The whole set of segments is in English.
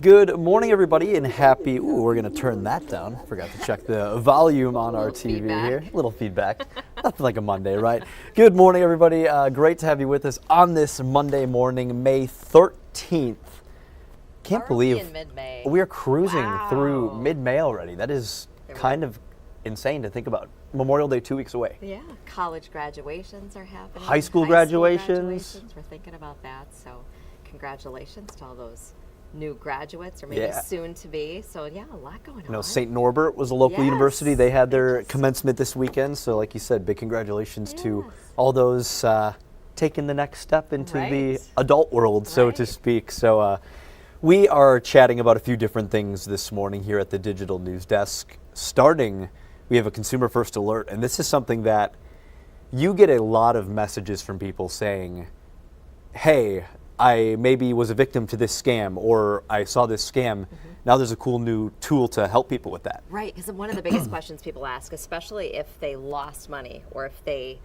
Good morning, everybody, and happy. Ooh, we're going to turn that down. Forgot to check the volume on our TV feedback. here. A little feedback. Nothing like a Monday, right? Good morning, everybody. Great to have you with us on this Monday morning, May 13th. Can't believe in mid-May. we are cruising through mid-May already. That is kind of insane to think about. Memorial Day 2 weeks away. Yeah, college graduations are happening. High school graduations. We're thinking about that, so congratulations to all those new graduates, or maybe soon to be. So yeah, a lot going on. You know, St. Norbert was a local university. They had their commencement this weekend. So like you said, big congratulations to all those taking the next step into the adult world, so to speak. So we are chatting about a few different things this morning here at the Digital News Desk. Starting, we have a consumer first alert, and this is something that you get a lot of messages from people saying, hey, I maybe was a victim to this scam, or I saw this scam. Now there's a cool new tool to help people with that. Right, because one of the biggest questions people ask, especially if they lost money, or if they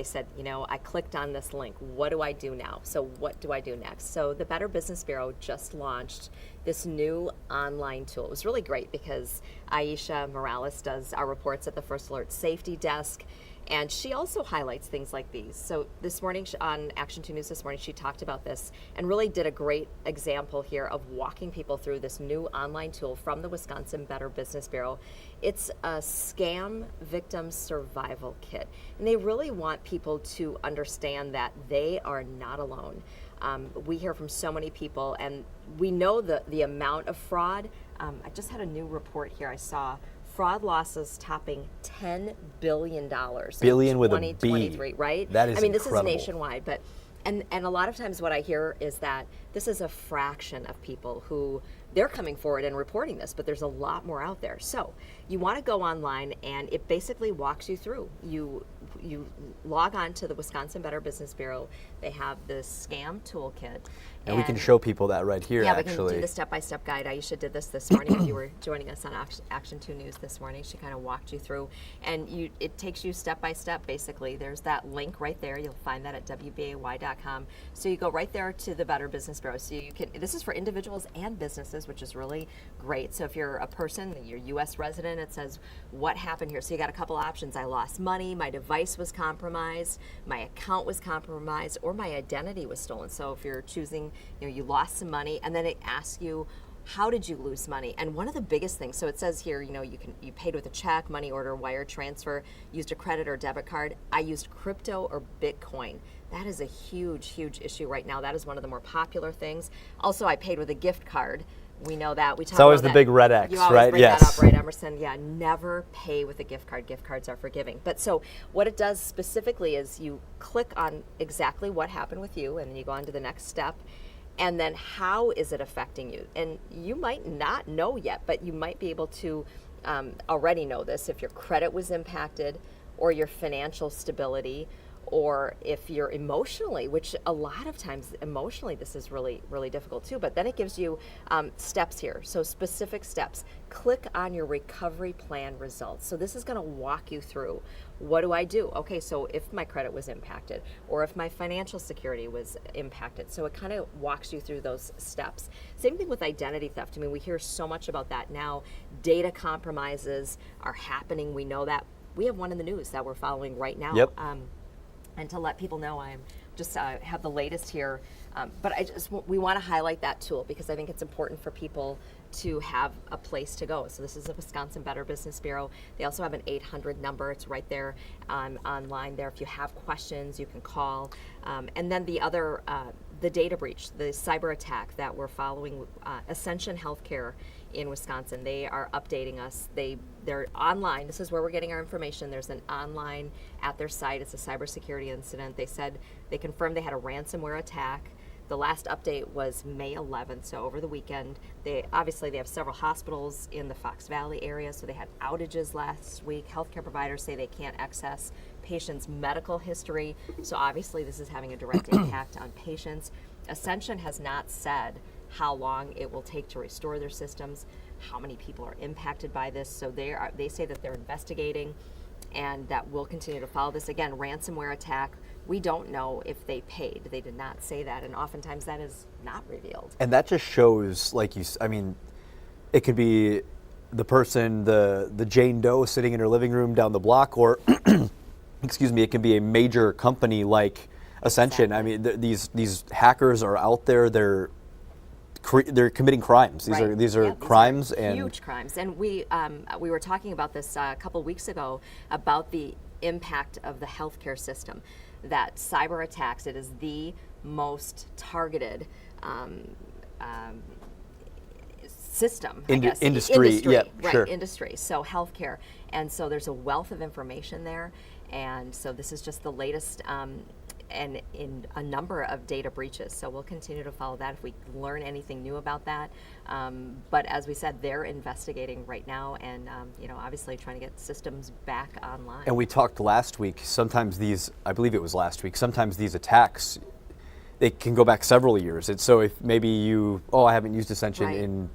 said, you know, I clicked on this link, what do I do now? So what do I do next? So the Better Business Bureau just launched this new online tool. It was really great because Aisha Morales does our reports at the First Alert Safety Desk, and she also highlights things like these. So this morning on Action 2 News this morning, she talked about this and really did a great example here of walking people through this new online tool from the Wisconsin Better Business Bureau. It's a scam victim survival kit. And they really want people to understand that they are not alone. We hear from so many people, and we know the amount of fraud. I just had a new report here I saw. Fraud losses topping $10 billion. Billion with a B. 2023, right? That is This is incredible. nationwide, but and a lot of times what I hear is that this is a fraction of people who they're coming forward and reporting this, but there's a lot more out there. So you want to go online, and it basically walks you through. You log on to the Wisconsin Better Business Bureau. They have the scam toolkit. And we can show people that right here, we actually. can do the step-by-step guide. Aisha did this morning. If you were joining us on Action 2 News this morning, she kind of walked you through. And it takes you step-by-step, basically. There's that link right there. You'll find that at WBAY.com. So you go right there to the Better Business Bureau. So you can. This is for individuals and businesses, which is really great. So if you're a person, you're a U.S. resident, it says, what happened here? So you got a couple options. I lost money, my device was compromised, my account was compromised, or my identity was stolen. So if you're choosing, you lost some money, and then it asks you, how did you lose money? And one of the biggest things, so it says here, you paid with a check, money order, wire transfer, used a credit or debit card. I used crypto or Bitcoin. That is a huge, huge issue right now. That is one of the more popular things. Also, I paid with a gift card. We know that. We talk it's always about the big red X, you always right? Bring that up, right, Emerson? Yeah, never pay with a gift card. Gift cards are forgiving. But so what it does specifically is you click on exactly what happened with you, and then you go on to the next step. And then how is it affecting you? And you might not know yet, but you might be able to already know this if your credit was impacted, or your financial stability, or if you're emotionally, which a lot of times emotionally this is really, really difficult too. But then it gives you steps here. So specific steps. Click on your recovery plan results. So this is going to walk you through, what do I do? Okay, so if my credit was impacted, or if my financial security was impacted. So it kind of walks you through those steps. Same thing with identity theft. I mean, we hear so much about that now. Data compromises are happening. We know that. We have one in the news that we're following right now. Yep. And to let people know, I'm just have the latest here. But we want to highlight that tool because I think it's important for people to have a place to go. So this is the Wisconsin Better Business Bureau. They also have an 800 number. It's right there online there. If you have questions, you can call. And then the other, the data breach, the cyber attack that we're following, Ascension Healthcare in Wisconsin. They are updating us. They're online. This is where we're getting our information. There's an online at their site. It's a cybersecurity incident. They confirmed they had a ransomware attack. The last update was May 11th, so over the weekend. They have several hospitals in the Fox Valley area, so they had outages last week. Healthcare providers say they can't access patients' medical history, so obviously this is having a direct impact on patients. Ascension has not said how long it will take to restore their systems, how many people are impacted by this, so they say that they're investigating and that we'll continue to follow this. Again, ransomware attack, we don't know if they paid. They did not say that, and oftentimes that is not revealed. And that just shows, like I mean, it could be the person, the Jane Doe sitting in her living room down the block, or excuse me, it can be a major company like Ascension. Exactly. I mean, these hackers are out there. They're committing crimes. These are crimes, and huge crimes. And we were talking about this a couple weeks ago about the impact of the healthcare system. That cyber attacks, it is the most targeted system, I guess. Industry, yeah, right, sure. industry. So healthcare, and so there's a wealth of information there, and so this is just the latest. And in a number of data breaches. So we'll continue to follow that if we learn anything new about that. But as we said, they're investigating right now, and obviously trying to get systems back online. And we talked last week, sometimes I believe it was last week, sometimes these attacks, they can go back several years. And so if maybe I haven't used Ascension in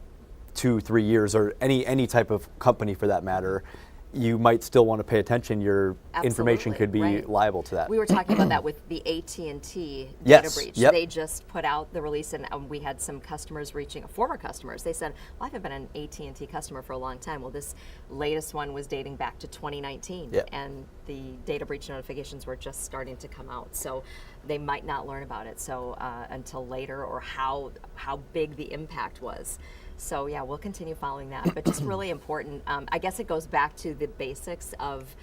2-3 years, or any type of company for that matter, you might still want to pay attention. Your information could be liable to that. We were talking about that with the AT&T data Yes, breach. yep. They just put out the release, and we had some customers former customers. They said, well, I haven't been an AT&T customer for a long time. Well, this latest one was dating back to 2019, Yep. and the data breach notifications were just starting to come out. So they might not learn about it until later, or how big the impact was. So yeah, we'll continue following that, but just really important. I guess it goes back to the basics of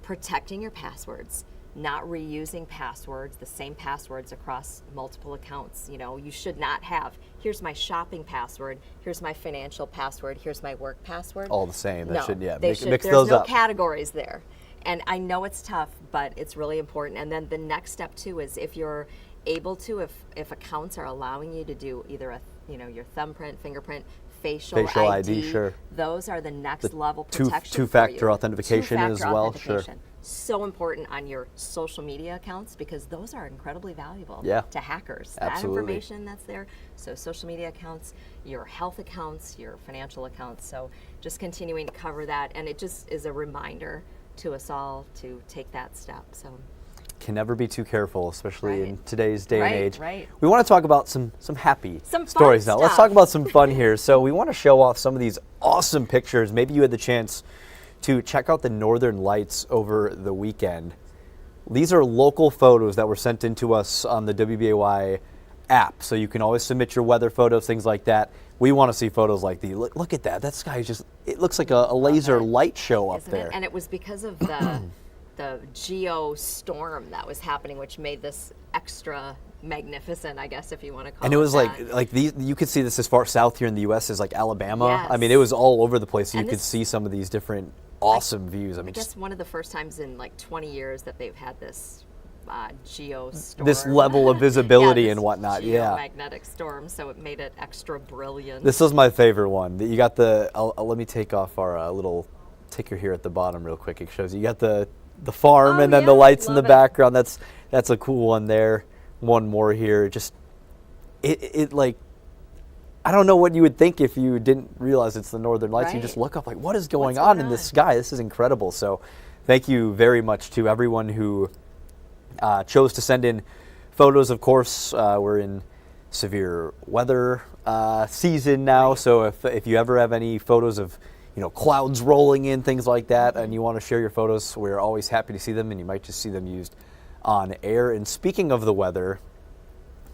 protecting your passwords, not reusing passwords, the same passwords across multiple accounts. You should not have, here's my shopping password, here's my financial password, here's my work password. All the same. No, Mix there's those no up. categories there. And I know it's tough, but it's really important. And then the next step too is if you're able to, if accounts are allowing you to do either your thumbprint, fingerprint, facial ID, sure. Those are the next level protection. Two-factor authentication as well, sure. So important on your social media accounts, because those are incredibly valuable to hackers. Absolutely. That information that's there. So social media accounts, your health accounts, your financial accounts. So just continuing to cover that, and it just is a reminder to us all to take that step. So. Can never be too careful, especially in today's day and age. Right. We want to talk about some happy Some stories fun now. Let's stuff. talk about some fun here. So we want to show off some of these awesome pictures. Maybe you had the chance to check out the Northern Lights over the weekend. These are local photos that were sent in to us on the WBAY app. So you can always submit your weather photos, things like that. We want to see photos like these. Look at that. That sky is it looks like a laser light show up Isn't there. it? And it was because of the geo storm that was happening, which made this extra magnificent, I guess, if you want to call it. And it was that. like these. You could see this as far south here in the U.S. as like Alabama. Yes. I mean, it was all over the place. So And you could this- see some of these different awesome views. I mean, I guess one of the first times in like 20 years that they've had this geo storm. this level of visibility this and whatnot. Yeah. Geomagnetic storm, so it made it extra brilliant. This was my favorite one. You got the. Let me take off our little ticker here at the bottom real quick. It shows you got the farm, Oh, and then yeah, the lights in the love it. background. That's a cool one there. One more here. Just it like, I don't know what you would think if you didn't realize it's the Northern Lights. You Right. just look up like, what is going What's on going in the on? sky? This is incredible. So thank you very much to everyone who chose to send in photos. Of course, we're in severe weather season now. So if you ever have any photos of clouds rolling in, things like that, and you want to share your photos, we're always happy to see them, and you might just see them used on air. And speaking of the weather,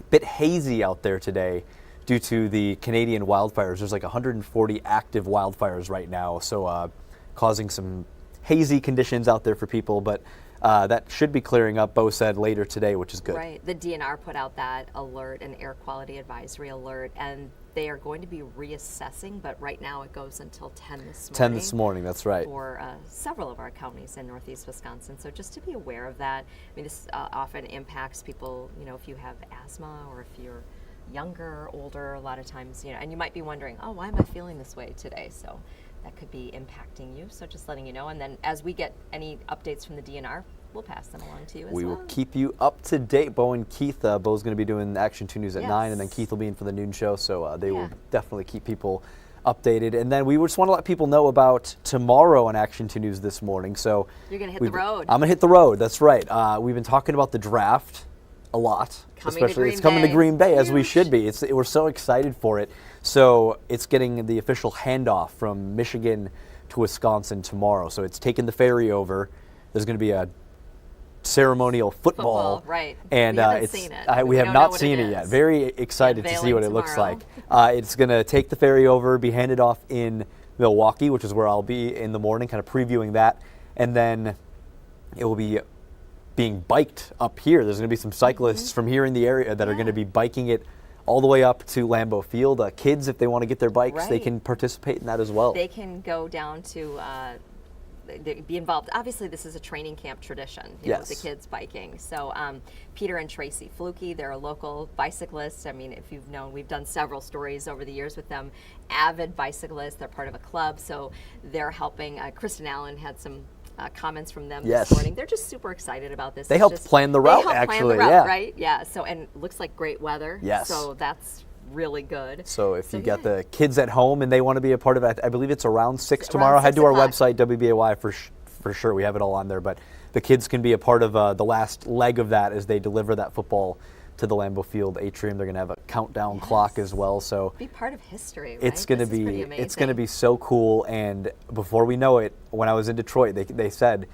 a bit hazy out there today due to the Canadian wildfires. There's like 140 active wildfires right now, so causing some hazy conditions out there for people, but that should be clearing up, Bo said, later today, which is good. Right. The DNR put out that alert, an air quality advisory alert, and they are going to be reassessing, but right now it goes until 10 this morning. 10 this morning, that's right. For several of our counties in Northeast Wisconsin. So just to be aware of that. I mean, this often impacts people, if you have asthma or if you're younger, older, a lot of times, and you might be wondering, oh, why am I feeling this way today? So that could be impacting you. So just letting you know. And then as we get any updates from the DNR, we'll pass them along to you as We well. will keep you up to date. Bo and Keith, Bo's going to be doing Action 2 News at 9, and then Yes. Keith will be in for the noon show, so they will Yeah. definitely keep people updated. And then we just want to let people know about tomorrow on Action 2 News this morning. So you're going to hit the road. I'm going to hit the road. That's right. We've been talking about the draft a lot. It's coming to Green Bay, as we should be. We're so excited for it. So it's getting the official handoff from Michigan to Wisconsin tomorrow. So it's taking the ferry over. There's going to be a ceremonial football, right? And we haven't seen it. We have not seen it yet. Very excited to see what it looks like. It's going to take the ferry over, be handed off in Milwaukee, which is where I'll be in the morning, kind of previewing that, and then it will be being biked up here. There's going to be some cyclists from here in the area that are going to be biking it all the way up to Lambeau Field. Kids, if they want to get their bikes, they can participate in that as well. They can go down to be involved. Obviously, this is a training camp tradition, you know, with the kids biking. So Peter and Tracy Fluke, they're a local bicyclist. I mean, if you've known, we've done several stories over the years with them. Avid bicyclists. They're part of a club, so they're helping. Kristen Allen had some comments from them this morning. They're just super excited about this. They helped plan the route, actually. Right? Yeah. So, and looks like great weather. Yes. So that's really good. So if you got the kids at home and they want to be a part of it, I believe it's around 6 tomorrow. Around 6 Head to our o'clock. website, WBAY, for sure. We have it all on there. But the kids can be a part of the last leg of that as they deliver that football to the Lambeau Field atrium. They're going to have a countdown clock as well. So be part of history, right? It's going to be so cool. And before we know it, when I was in Detroit, they said,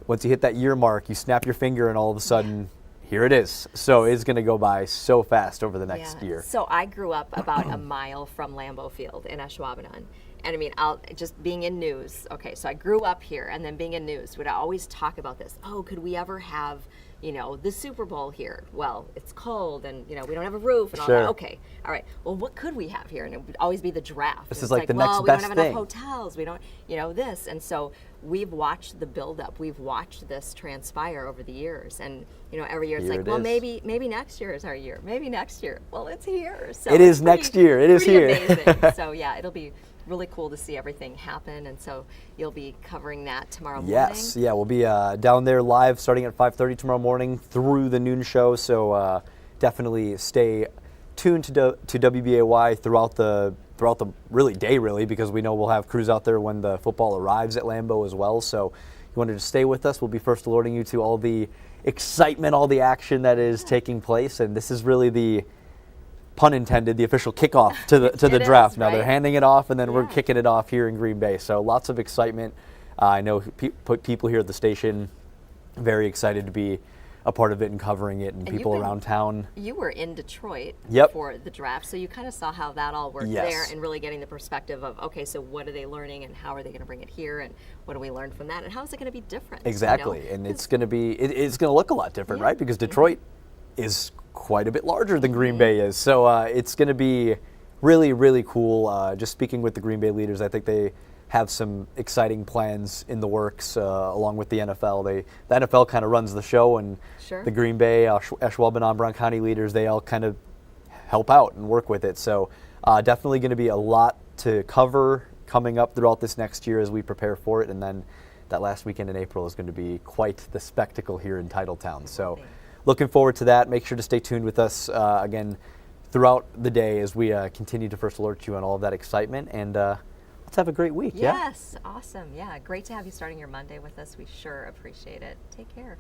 once you hit that year mark, you snap your finger and all of a sudden, here it is. So it's going to go by so fast over the next year. So I grew up about a mile from Lambeau Field in Ashwaubenon. And I mean, just being in news. Okay, so I grew up here, and then being in news, would I always talk about this? Oh, could we ever have, you know, the Super Bowl here? Well, it's cold, and, you know, we don't have a roof and all that. Okay, all right. Well, what could we have here? And it would always be the draft. This is like the next best thing. We don't have enough hotels. We don't, you know, this. And so we've watched the buildup. We've watched this transpire over the years. And, you know, every year it's like, well, maybe next year is our year. Maybe next year. Well, it's here. So it is next year. It is here. Amazing. So, yeah, it'll be really cool to see everything happen, and so you'll be covering that tomorrow morning. Yes, yeah, we'll be down there live starting at 5:30 tomorrow morning through the noon show. So definitely stay tuned to WBAY throughout the really day, because we know we'll have crews out there when the football arrives at Lambeau as well. So you wanted to stay with us. We'll be first alerting you to all the excitement, all the action that is taking place, and this is really the, pun intended, the official kickoff to the draft. Now they're handing it off, and then we're kicking it off here in Green Bay. So lots of excitement. I know people here at the station very excited to be a part of it and covering it, and people around town. You were in Detroit for the draft, so you kind of saw how that all worked there, and really getting the perspective of, okay, so what are they learning, and how are they going to bring it here, and what do we learn from that, and how is it going to be different? Exactly, you know? And it's going to be it's going to look a lot different, right? Because Detroit is quite a bit larger than Green Bay is. So it's going to be really, really cool. Just speaking with the Green Bay leaders, I think they have some exciting plans in the works along with the NFL. The NFL kind of runs the show, and the Green Bay, Ashwaubenon, Brown County leaders, they all kind of help out and work with it. So definitely going to be a lot to cover coming up throughout this next year as we prepare for it. And then that last weekend in April is going to be quite the spectacle here in Titletown. So looking forward to that. Make sure to stay tuned with us again throughout the day as we continue to first alert you on all of that excitement. And let's have a great week. Yes, awesome. Yeah, great to have you starting your Monday with us. We sure appreciate it. Take care.